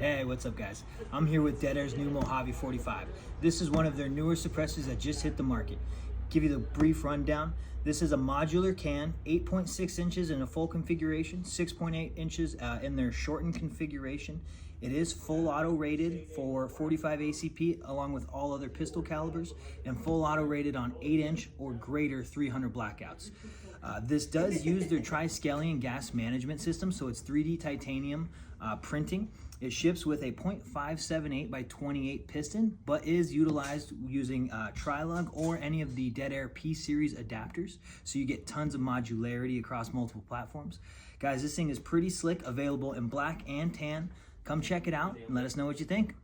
Hey, what's up guys? I'm here with Dead Air's new Mojave 45. This is one of their newer suppressors that just hit the market. Give you the brief rundown. This is a modular can, 8.6 inches in a full configuration, 6.8 inches in their shortened configuration. It is full auto rated for 45 ACP along with all other pistol calibers, and full auto rated on 8-inch or greater 300 blackouts. This does use their tri-scalene gas management system, so it's 3D titanium printing. It ships with a .578 by 28 piston, but is utilized using Trilug or any of the Dead Air P-Series adapters, so you get tons of modularity across multiple platforms. Guys, this thing is pretty slick, available in black and tan. Come check it out and let us know what you think.